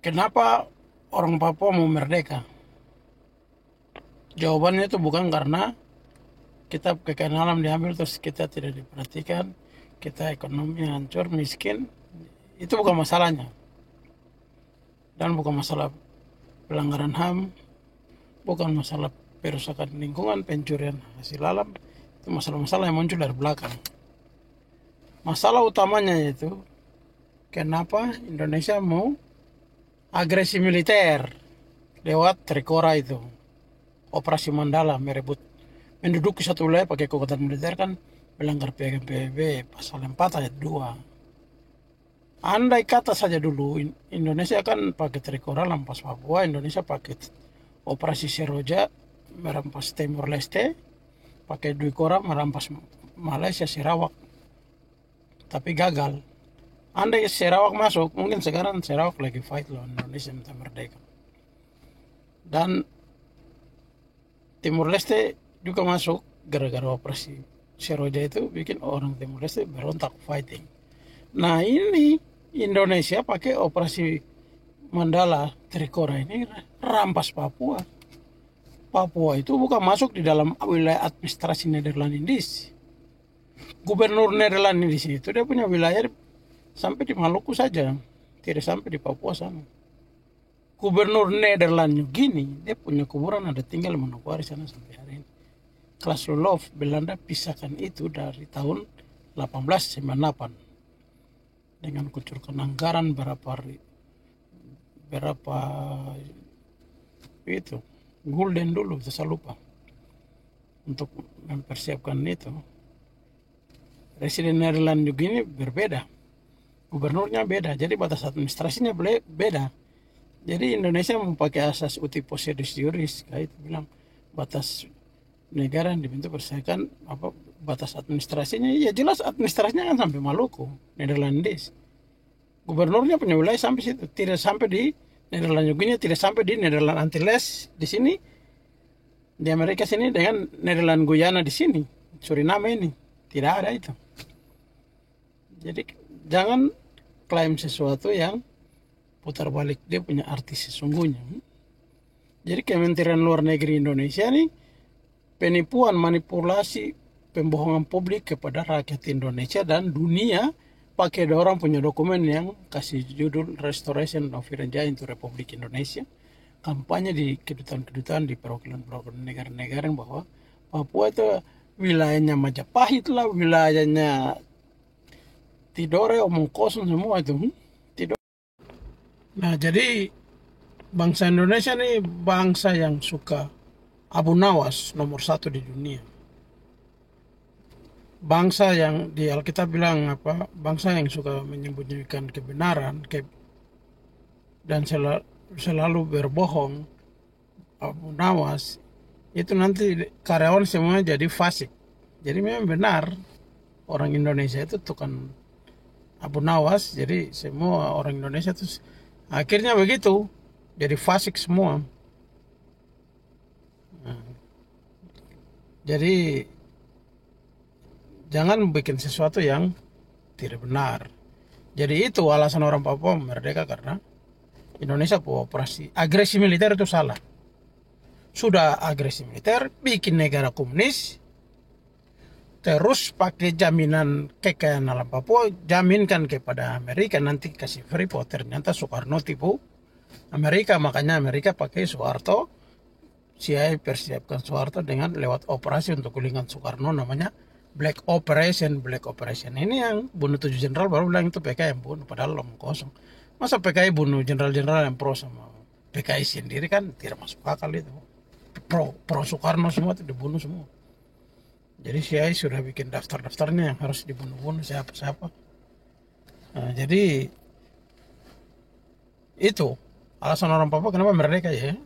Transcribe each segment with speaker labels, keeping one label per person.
Speaker 1: Kenapa orang Papua mau merdeka? Jawabannya itu bukan karena kita kekayaan alam diambil terus kita tidak diperhatikan, kita ekonomi hancur, miskin. Itu bukan masalahnya. Dan bukan masalah pelanggaran HAM, bukan masalah perusakan lingkungan, pencurian hasil alam. Itu masalah-masalah yang muncul dari belakang. Masalah utamanya itu kenapa Indonesia mau agresi militer lewat Trikora itu. Operasi Mandala merebut menduduki satu wilayah pakai kekuatan militer kan melanggar PBB pasal 4 ayat 2. Andai kata saja dulu Indonesia kan pakai Trikora lampas Papua, Indonesia pakai operasi Seroja merampas Timor Leste, pakai Duikora merampas Malaysia Sarawak. Tapi gagal. Andai Sarawak masuk, mungkin sekarang Sarawak lagi fight lawan Indonesia minta merdeka. Dan Timur Leste juga masuk gara-gara operasi Seroja itu bikin orang Timur Leste berontak fighting. Nah ini Indonesia pakai operasi Mandala Trikora ini rampas Papua. Papua itu bukan masuk di dalam wilayah administrasi Nederlandis. Gubernur Nederlandis itu dia punya wilayah sampai di Maluku saja, tidak sampai di Papua sana. Gubernur Nederland gini, dia punya kuburan ada tinggal Manokwari sana sampai hari ini. Klaas Lolof Belanda pisahkan itu dari tahun 1898 dengan kucurkan anggaran berapa itu gulden dulu, saya lupa, untuk mempersiapkan itu. Residen Nederland juga ini berbeda, gubernurnya beda, jadi batas administrasinya beda. Jadi Indonesia memakai asas uti possidetis juris, kayak itu bilang batas negara yang dibentuk berdasarkan batas administrasinya. Ya jelas administrasinya kan sampai Maluku, Nederlandis. Gubernurnya punya wilayah sampai situ, tidak sampai di Nederland Guyana, tidak sampai di Nederland Antilles di sini, di Amerika sini dengan Nederland Guyana di sini, Suriname ini tidak ada itu. Jadi jangan klaim sesuatu yang putar balik dia punya arti sesungguhnya. Jadi Kementerian Luar Negeri Indonesia nih penipuan, manipulasi, pembohongan publik kepada rakyat Indonesia dan dunia pakai orang punya dokumen yang kasih judul Restoration of Irian to Republik Indonesia. Kampanye di kedutaan-kedutaan di perwakilan-perwakilan negara-negara bahwa Papua itu wilayahnya Majapahit lah, wilayahnya Tidore, omong kosong semua itu. Nah jadi bangsa Indonesia nih bangsa yang suka Abu Nawas nomor 1 di dunia. Bangsa yang di Alkitab bilang bangsa yang suka menyembunyikan kebenaran dan selalu berbohong. Abu Nawas itu nanti karyawan semua jadi fasik. Jadi memang benar orang Indonesia itu tukang Abu Nawas, jadi semua orang Indonesia terus akhirnya begitu, jadi fasik semua. Jadi jangan bikin sesuatu yang tidak benar. Jadi itu alasan orang Papua merdeka karena Indonesia operasi agresi militer itu salah. Sudah agresi militer, bikin negara komunis, terus pakai jaminan kekayaan alam Papua, jaminkan kepada Amerika nanti kasih Freeport. Ternyata Soekarno tipu Amerika, makanya Amerika pakai Soeharto, CIA persiapkan Soeharto dengan lewat operasi untuk gulingan Soekarno namanya Black Operation. Black Operation ini yang bunuh 7 jenderal baru bilang itu PKI yang bunuh, padahal omong kosong. Masa PKI bunuh jenderal-jenderal yang pro sama PKI sendiri, kan tidak masuk akal itu. Pro Soekarno semua itu dibunuh semua. Jadi CIA sudah bikin daftar-daftarnya yang harus dibunuh-bunuh siapa-siapa. Nah, jadi itu alasan orang Papua kenapa merdeka ya.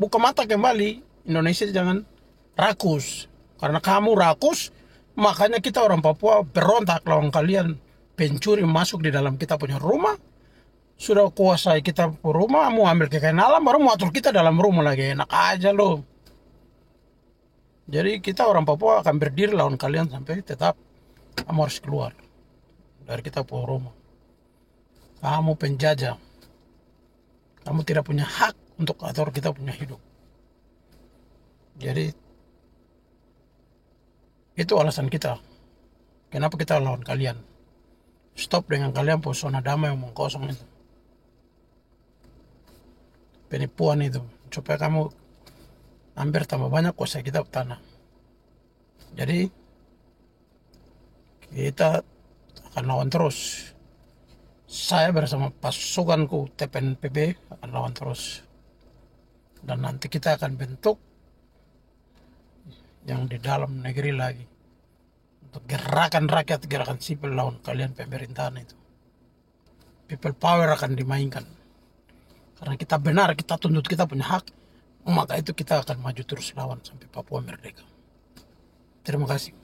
Speaker 1: Buka mata kembali, Indonesia jangan rakus. Karena kamu rakus, makanya kita orang Papua berontak lawan kalian. Pencuri masuk di dalam kita punya rumah, sudah kuasai kita rumah, mau ambil kekayaan alam, baru mau atur kita dalam rumah lagi. Enak aja loh. Jadi kita orang Papua akan berdiri lawan kalian sampai tetap kamu harus keluar dari kita punya rumah. Kamu penjajah. Kamu tidak punya hak untuk atur kita punya hidup. Jadi itu alasan kita. Kenapa kita lawan kalian? Stop dengan kalian zona damai omong kosong itu. Penipuan itu. Supaya kamu hampir tambah banyak kuasa kita tanah. Jadi kita akan lawan terus. Saya bersama pasukanku TPNPB akan lawan terus. Dan nanti kita akan bentuk yang di dalam negeri lagi. Untuk gerakan rakyat, gerakan sipil lawan kalian pemerintahan itu. People power akan dimainkan. Karena kita benar, kita tuntut kita punya hak. Maka itu kita akan maju terus lawan sampai Papua merdeka. Terima kasih.